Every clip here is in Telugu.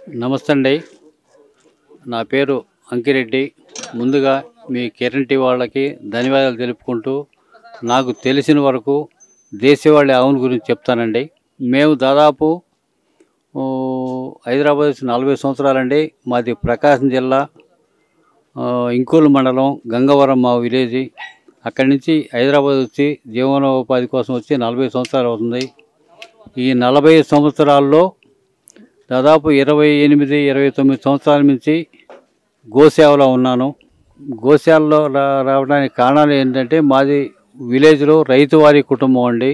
నమస్తే అండి. నా పేరు అంకిరెడ్డి. ముందుగా మీ కిరణ్ వాళ్ళకి ధన్యవాదాలు తెలుపుకుంటూ నాకు తెలిసిన వరకు దేశవాళీ ఆవుల గురించి చెప్తానండి. మేము దాదాపు హైదరాబాద్ వచ్చి 40 సంవత్సరాలండి. మాది ప్రకాశం జిల్లా ఇంకోలు మండలం గంగవరం మా విలేజీ. అక్కడి నుంచి హైదరాబాద్ వచ్చి జీవనోపాధి కోసం వచ్చి 40 సంవత్సరాలు అవుతుంది. ఈ 40 సంవత్సరాల్లో దాదాపు 28-29 సంవత్సరాల నుంచి గోసేవలో ఉన్నాను. గోశాలలో రావడానికి కారణాలు ఏంటంటే మాది విలేజ్లో రైతువారి కుటుంబం అండి.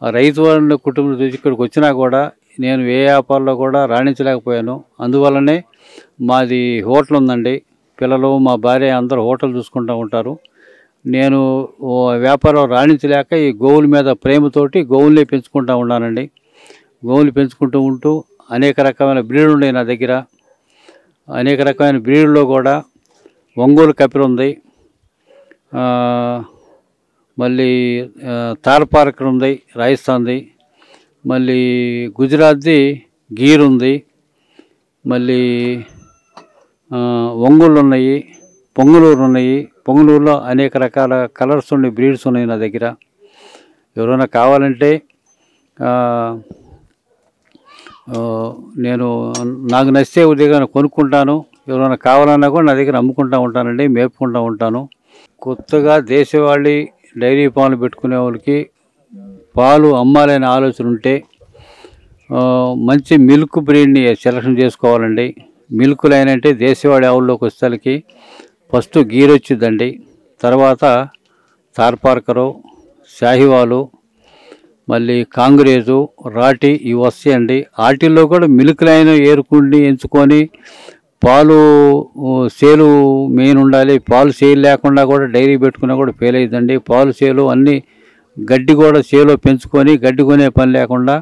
ఆ రైతువారి కుటుంబం నుంచి ఇక్కడికి వచ్చినా కూడా నేను ఏ వ్యాపారంలో కూడా రాణించలేకపోయాను. అందువల్లనే మాది హోటల్ ఉందండి. పిల్లలు మా భార్య అందరూ హోటల్ చూసుకుంటూ ఉంటారు. నేను వ్యాపారం రాణించలేక ఈ గోవుల మీద ప్రేమతోటి గోవుల్ని పెంచుకుంటూ ఉన్నానండి. గోవులు పెంచుకుంటూ ఉంటూ అనేక రకమైన బ్రీడ్లు ఉన్నాయి నా దగ్గర. అనేక రకమైన బ్రీడ్లో కూడా ఒంగోలు కపిల ఉంది, మళ్ళీ తార్పార్కర్ ఉంది రాజస్థాన్ది, మళ్ళీ గుజరాత్ది గీర్ ఉంది, మళ్ళీ ఒంగోలు ఉన్నాయి, పొంగులూరు ఉన్నాయి. పొంగులూరులో అనేక రకాల కలర్స్ ఉండే బ్రీడ్స్ ఉన్నాయి నా దగ్గర. ఎవరైనా కావాలంటే నేను నాకు నచ్చే ఉదయం కొనుక్కుంటాను. ఎవరైనా కావాలన్నా కూడా నా దగ్గర అమ్ముకుంటూ ఉంటానండి, మేపుకుంటూ ఉంటాను. కొత్తగా దేశవాళీ డైరీ పాలు పెట్టుకునే వాళ్ళకి పాలు అమ్మాలనే ఆలోచన ఉంటే మంచి మిల్క్ బ్రీడ్ని సెలక్షన్ చేసుకోవాలండి. మిల్క్ లైన్ అంటే దేశవాళీ ఆవుల్లోకి వచ్చేసరికి ఫస్ట్ గీర్ వచ్చిందండి, తర్వాత తార్పార్కరు, షాహివాలు, మళ్ళీ కాంగ్రేజు, రాటి ఇవి వస్తాయండి. వాటిల్లో కూడా మిల్క్ లైన్ ఏరుకుని ఎంచుకొని పాలు సేలు మెయిన్ ఉండాలి. పాలు సేలు లేకుండా కూడా డైరీ పెట్టుకున్నా కూడా ఫెయిల్ అవుతుందండి. పాలు సేలు అన్నీ గడ్డి కూడా సేలో పెంచుకొని గడ్డి కొనే పని లేకుండా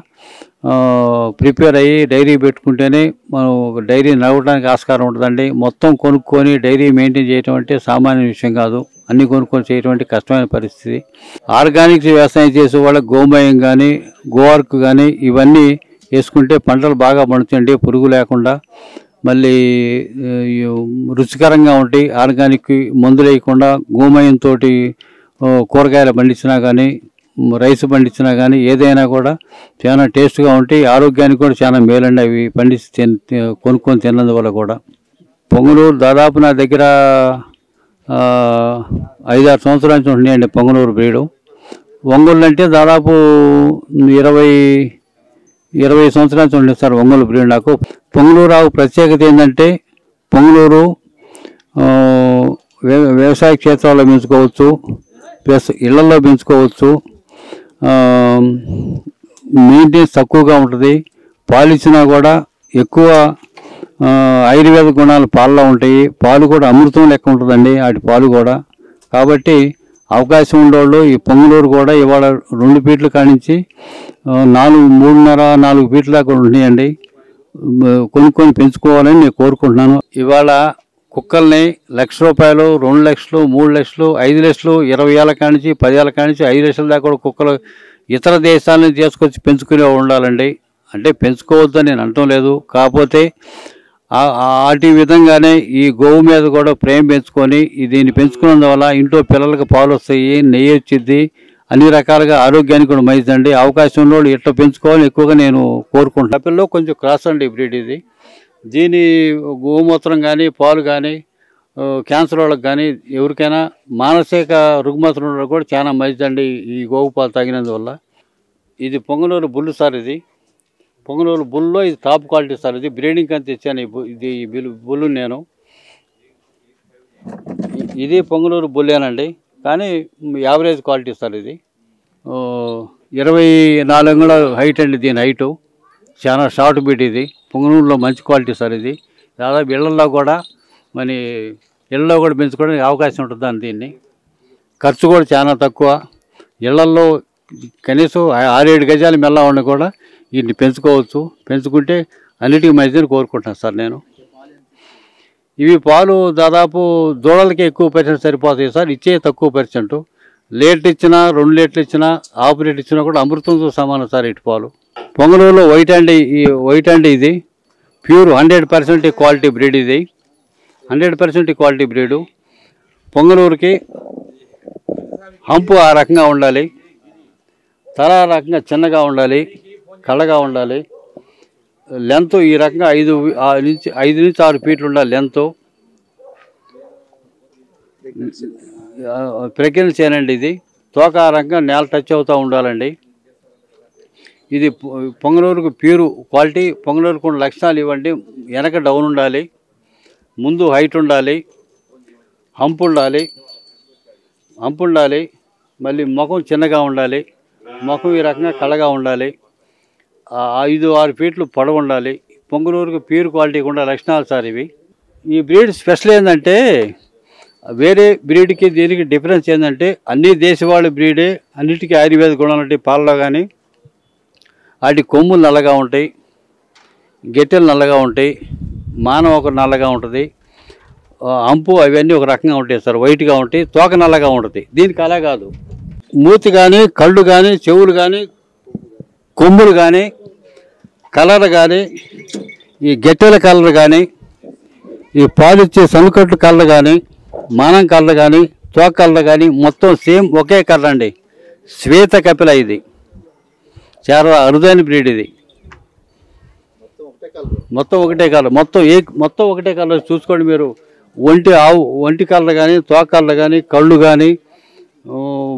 ప్రిపేర్ అయ్యి డైరీ పెట్టుకుంటేనే మనం డైరీ నడవడానికి ఆస్కారం ఉంటుందండి. మొత్తం కొనుక్కొని డైరీ మెయింటైన్ చేయటం అంటే సామాన్య విషయం కాదు. అన్నీ కొనుక్కొని చేయటం అంటే కష్టమైన పరిస్థితి. ఆర్గానిక్ వ్యవసాయం చేసే వాళ్ళకి గోమయం కానీ గోవర్క్ కానీ ఇవన్నీ వేసుకుంటే పంటలు బాగా పండుతాయండి, పురుగు లేకుండా. మళ్ళీ రుచికరంగా ఉంటాయి. ఆర్గానిక్ మందులు వేయకుండా గోమయంతో కూరగాయలు పండించినా కానీ రైస్ పండించినా కానీ ఏదైనా కూడా చాలా టేస్ట్గా ఉంటాయి. ఆరోగ్యానికి కూడా చాలా మేలండి అవి పండించి కొనుక్కొని తిన్నందువల్ల కూడా. పొంగులూరు దాదాపు నా దగ్గర 5-6 సంవత్సరాల నుంచి ఉన్నాయండి పొంగులూరు బ్రీడు. ఒంగోలు అంటే దాదాపు 20 సంవత్సరాల నుంచి ఉండే సార్ ఒంగోలు బ్రీడ్ నాకు. పొంగులూరు ఆవు ప్రత్యేకత ఏంటంటే పొంగులూరు వ్యవసాయ క్షేత్రాల్లో పెంచుకోవచ్చు, ప్లస్ ఇళ్లలో పెంచుకోవచ్చు. మెయింటెనెన్స్ తక్కువగా ఉంటుంది. పాలు ఇచ్చినా కూడా ఎక్కువ ఆయుర్వేద గుణాలు పాలలో ఉంటాయి. పాలు కూడా అమృతం లెక్క ఉంటుందండి వాటి పాలు కూడా. కాబట్టి అవకాశం ఉండేవాళ్ళు ఈ పొంగులూరు కూడా ఇవాళ 2 ఫీట్ల కానించి 3.5-4 ఫీట్ల దాకా ఉన్నాయండి. కొనుక్కొని పెంచుకోవాలని నేను కోరుకుంటున్నాను. ఇవాళ కుక్కల్ని ₹1,00,000, 2 లక్షలు, 3 లక్షలు, 5 లక్షలు, 20 ఏళ్ళ కానించి 10 ఏళ్ళ కానించి 5 లక్షల దాకా కూడా కుక్కలు ఇతర దేశాల నుంచి తీసుకొచ్చి పెంచుకునే ఉండాలండి. అంటే పెంచుకోవద్దని నేను అనటం లేదు, కాకపోతే వాటి విధంగానే ఈ గోవు మీద కూడా ప్రేమ పెంచుకొని దీన్ని పెంచుకున్నందువల్ల ఇంట్లో పిల్లలకు పాలు వస్తాయి, నెయ్యి వచ్చింది, అన్ని రకాలుగా ఆరోగ్యానికి కూడా మంచిదండి. అవకాశంలో ఇట్లా పెంచుకోవాలని ఎక్కువగా నేను కోరుకుంటున్నాను. పిల్లల్లో కొంచెం క్రాస్ అండి బ్రీడ్ ఇది. దీని గోమూత్రం కానీ పాలు కానీ క్యాన్సర్ వాళ్ళకి కానీ ఎవరికైనా మానసిక రుగ్మతలు ఉండడం కూడా చాలా మంచిదండి ఈ గోవు పాలు తాగినందువల్ల. ఇది పొంగనూరు బుల్లు సార్. ఇది పొంగనూరు బుల్లో ఇది టాప్ క్వాలిటీ సార్. ఇది బ్రీడింగ్ అని తెచ్చాను ఇది బుల్లు నేను. ఇది పొంగనూరు బుల్లేనండి, కానీ యావరేజ్ క్వాలిటీ సార్. ఇది 24 అంగుళాల హైట్ అండి దీని హైటు. చాలా షార్ట్ బీట్ ఇది. పొంగనూరులో మంచి క్వాలిటీ సార్. ఇది దాదాపు ఇళ్లలో కూడా పెంచుకోవడానికి అవకాశం ఉంటుంది. దీన్ని ఖర్చు కూడా చాలా తక్కువ. ఇళ్లల్లో కనీసం 6-7 గజాల మెల్ల ఉన్న కూడా వీటిని పెంచుకోవచ్చు. పెంచుకుంటే అన్నిటికీ మంచిదని కోరుకుంటున్నాను సార్ నేను. ఇవి పాలు దాదాపు దూడలకి ఎక్కువ % సరిపోతాయి సార్, ఇచ్చే తక్కువ %. లీటర్ ఇచ్చినా 2 లీటర్లు ఇచ్చినా హాఫ్ లీటర్ ఇచ్చినా కూడా అమృతంతో సమానం సార్ ఇటు పాలు. పొంగనూరులో వైట్ అండి ఇది ప్యూర్ 100% క్వాలిటీ బ్రీడ్ ఇది. 100% క్వాలిటీ బ్రీడు. పొంగనూరుకి హంపు ఆ రకంగా ఉండాలి, తల ఆ రకంగా చిన్నగా ఉండాలి, కళ్ళగా ఉండాలి. లెంత్ ఈ రకంగా 5 నుంచి 6 ఫీట్లు ఉండాలి లెంత్. ప్రెగ్నెన్సీ అనండి ఇది. తోక ఆ రకంగా నేల టచ్ అవుతూ ఉండాలండి. ఇది పొంగనూరుకు ప్యూర్ క్వాలిటీ. పొంగనూరుకు ఉన్న లక్షణాలు ఇవ్వండి. వెనక డౌన్ ఉండాలి, ముందు హైట్ ఉండాలి, హంపు ఉండాలి, మళ్ళీ ముఖం చిన్నగా ఉండాలి, ముఖం ఈ రకంగా కళ్ళగా ఉండాలి, 5-6 ఫీట్లు పొడవు ఉండాలి. పొంగనూరుకు ప్యూర్ క్వాలిటీకి ఉండే లక్షణాలు సార్ ఇవి. ఈ బ్రీడ్ స్పెషల్ ఏంటంటే వేరే బ్రీడ్కి దీనికి డిఫరెన్స్ ఏంటంటే అన్ని దేశవాళీ బ్రీడే, అన్నిటికీ ఆయుర్వేద గుణాలు ఉంటాయి పాలలో. కానీ వాటి కొమ్ములు నల్లగా ఉంటాయి, గెట్టెలు నల్లగా ఉంటాయి, మానవ ఒక నల్లగా ఉంటుంది, అంపు అవన్నీ ఒక రకంగా ఉంటాయి సార్, వైట్గా ఉంటాయి, తోక నల్లగా ఉంటుంది. దీనికి అలా కాదు. మూతి కానీ, కళ్ళు కానీ, చెవులు కానీ, కొమ్ములు కానీ, కలర్ కానీ, ఈ గెట్టెల కలర్ కానీ, ఈ పాలిచ్చే సనుకట్టు కలర్ కానీ, మానం కలర్ కానీ, తోక కలర్ కానీ మొత్తం సేమ్ ఒకే కలర్ అండి. శ్వేత కపిల ఇది చాలా అరుదైన బ్రీడ్. ఇది మొత్తం ఒకటే కలర్, మొత్తం ఒకటే కలర్. చూసుకోండి మీరు. ఒంటి కలర్ కానీ, తోక కలర్ కానీ, కళ్ళు కానీ,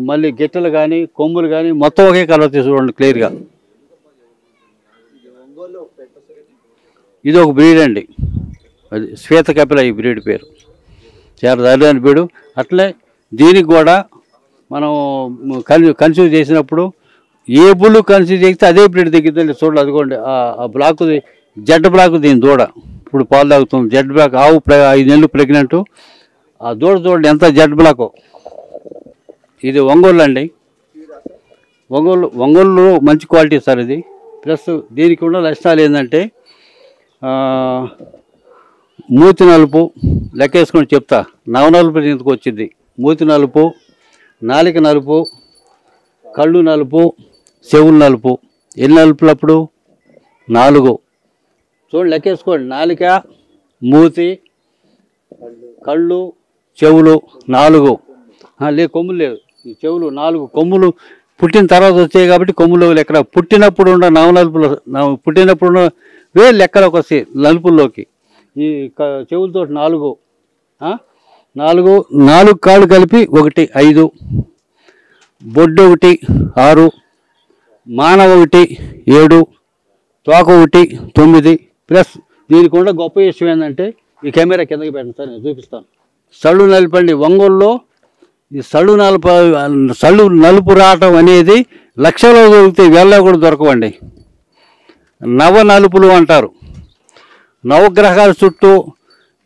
మళ్ళీ గిట్టలు కానీ, కొమ్ములు కానీ మొత్తం ఒకే కలర్ చూసుకోండి క్లియర్గా. ఇది ఒక బ్రీడ్ అండి, అది శ్వేత కపిల ఈ బ్రీడ్ పేరు. చాలా అరుదైన బ్రీడు. అట్లే దీనికి కూడా మనం కన్సీవ్ చేసినప్పుడు ఏ బుల్లు కన్సీవ్ చేస్తే అదే బ్రీడ్ తగ్గిద్దండి. చూడండి అదిగోండి ఆ బ్లాక్, జెడ్ బ్లాక్ దీని దూడ. ఇప్పుడు పాలు తాగుతాం. జెడ్ బ్లాక్ ఆవు 5 నెలలు ప్రెగ్నెంట్. ఆ దూడ చూడండి ఎంత జెడ్ బ్లాక్. ఇది ఒంగోలు అండి. ఒంగోలు మంచి క్వాలిటీ సార్ ఇది. ప్లస్ దీనికి ఉన్న లక్షణాలు ఏంటంటే మూతి నలుపు లెక్కేసుకొని చెప్తా. నలుపు ఎందుకు వచ్చింది. మూతి నలుపు, నాలిక నలుపు, కళ్ళు నలుపు, చెవులు నలుపు. ఎన్ని నలుపులు అప్పుడు? 4. చూడండి లెక్కేసుకోండి. నాలిక, మూతి, కళ్ళు, చెవులు 4. కొమ్ములు లేదు. ఈ చెవులు 4 కొమ్ములు పుట్టిన తర్వాత వచ్చాయి కాబట్టి కొమ్ములు లెక్క. పుట్టినప్పుడు ఉన్న నలుపులు, పుట్టినప్పుడు ఉన్న వేలు లెక్కలోకి వస్తాయి నలుపుల్లోకి. ఈ చెవులతో 4 కాళ్ళు కలిపి 1 5, బొడ్డు 1 6, మానవ 1 7, తోక 1 9. ప్లస్ దీనికి ఉన్న గొప్ప విషయం ఏంటంటే ఈ కెమెరా కిందకి పెట్టండి సార్, నేను చూపిస్తాను. సళ్ళు నలుపండి. ఒంగోలులో ఈ సళ్ళు నలుపు రావటం అనేది లక్షలో దొరుకుతాయి, వేళ్ళలో కూడా దొరకవండి. నవ నలుపులు అంటారు. నవగ్రహాల చుట్టూ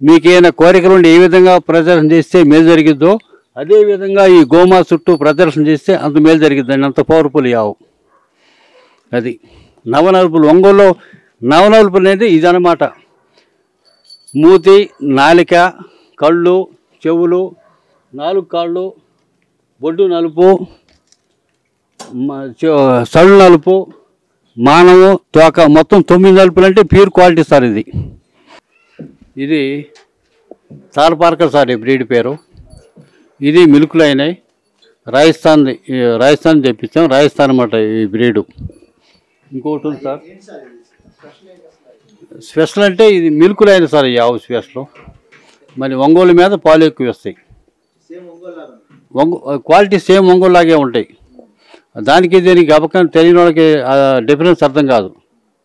మీకు ఏమైనా కోరికలు ఉండి ఏ విధంగా ప్రదర్శన చేస్తే మేలు జరిగిద్దో అదేవిధంగా ఈ గోమా చుట్టూ ప్రదర్శన చేస్తే అంత మేలు జరిగిద్దండి. అంత పవర్ఫుల్ యావు అది. నవనలుపులు ఒంగోలులో నవనలుపులు అనేది ఇదనమాట. మూతి, నాలిక, కళ్ళు, చెవులు, 4 కాళ్ళు, బొడ్డు నలుపు, సళ్ళు నలుపు, మానవు, తోక మొత్తం 9 నలుపులు అంటే ప్యూర్ క్వాలిటీ సార్ ఇది. ఇది తాల్పార్కర్ సార్ ఈ బ్రీడ్ పేరు. ఇది మిల్కులు అయినాయి. రాజస్థాన్ తెప్పించాం. రాజస్థాన్ అన్నమాట ఈ బ్రీడు. ఇంకోటి ఉంది సార్ స్పెషల్ అంటే ఇది మిల్కులు అయిన సార్ ఈ ఆవు స్పెషల్. మరి ఒంగోలు మీద పాలు ఎక్కువ వస్తాయి. క్వాలిటీ సేమ్ ఒంగోలు లాగే ఉంటాయి. దానికి దీనికి అబకం తెలియని వాళ్ళకి డిఫరెన్స్ అర్థం కాదు.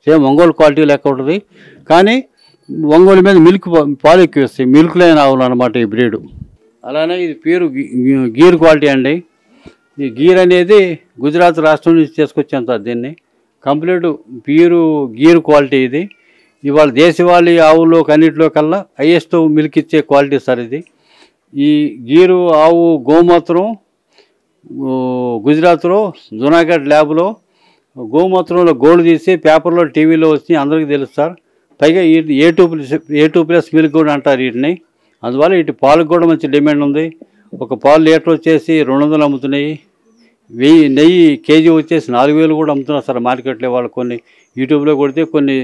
సేమ్ ఒంగోలు క్వాలిటీ లెక్క ఉంటుంది. కానీ ఒంగోలు మీద పాలు ఎక్కువ వస్తాయి. మిల్క్ లైన్ ఆవులు అనమాట ఈ బ్రీడు. అలానే ఇది ప్యూర్ గీర్ క్వాలిటీ అండి. ఈ గీర్ అనేది గుజరాత్ రాష్ట్రం నుంచి తీసుకొచ్చాం సార్ దీన్ని. కంప్లీట్ ప్యూర్ గీర్ క్వాలిటీ ఇది. ఇవాళ దేశవాళీ ఆవుల్లో కన్నిటిలో కల్లా హైయెస్ట్ మిల్క్ ఇచ్చే క్వాలిటీ సార్ ఇది. ఈ గీరు ఆవు గోమూత్రం గుజరాత్లో జునాగఢ్ ల్యాబ్లో గోమూత్రంలో గోల్డ్ తీసి పేపర్లో టీవీలో వచ్చి అందరికీ తెలుసు సార్. పైగా A2+ మిల్క్ కూడా అంటారు వీటిని. అందువల్ల వీటి పాలకు కూడా మంచి డిమాండ్ ఉంది. ఒక పాలు లీటర్ వచ్చేసి 200 అమ్ముతున్నాయి. నెయ్యి కేజీ వచ్చేసి 4000 కూడా అమ్ముతున్నారు సార్ మార్కెట్లో. వాళ్ళు కొన్ని యూట్యూబ్లో కొడితే కొన్ని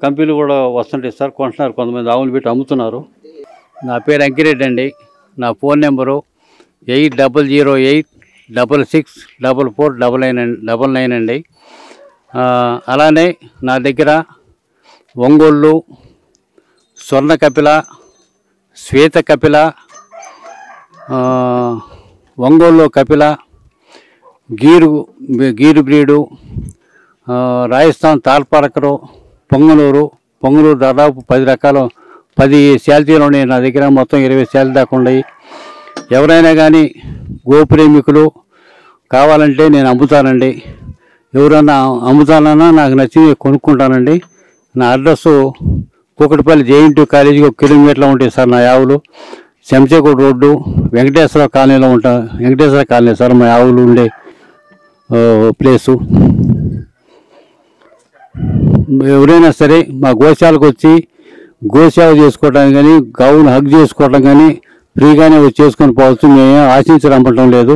కంపెనీలు కూడా వస్తుంటాయి సార్, కొంటున్నారు, కొంతమంది ఆవులు పెట్టి అమ్ముతున్నారు. నా పేరు అంకిరెడ్డి అండి. నా ఫోన్ నెంబరు 8008664499 అండి. అలానే నా దగ్గర ఒంగోళ్ళు, స్వర్ణ కపిల, శ్వేత కపిల, ఒంగోలు కపిల, గీరు బ్రీడు, రాజస్థాన్ తాల్పారకరు, పొంగనూరు దాదాపు 10 శాలరీలు ఉన్నాయి నా దగ్గర. మొత్తం 20 శాలరీ దాకా ఉన్నాయి. ఎవరైనా కానీ గోప్రేమికులు కావాలంటే నేను అమ్ముతానండి. ఎవరైనా అమ్ముతానన్నా నాకు నచ్చింది కొనుక్కుంటానండి. నా అడ్రస్సు కూకటిపల్లి జేఎన్టీ కాలేజీకి 1 కిలోమీటర్లో ఉంటాయి సార్ నా ఆవులు. శంషేగూడ రోడ్డు వెంకటేశ్వర కాలనీలో వెంకటేశ్వర కాలనీ సార్ మా ఆవులు ఉండే ప్లేసు. ఎవరైనా సరే మా గోశాలకు వచ్చి గోసేవ చేసుకోవడానికి కానీ, గౌను హగ్ చేసుకోవడం కానీ ఫ్రీగానే వచ్చి చేసుకొని పోవచ్చు. మేము ఆశించి రమ్మటం లేదు.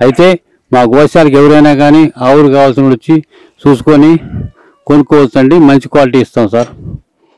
అయితే మా గోశాలకు ఎవరైనా కానీ ఆవులు కావాల్సిన వచ్చి చూసుకొని కొనుక్కోవచ్చండి. మంచి క్వాలిటీ ఇస్తాం సార్.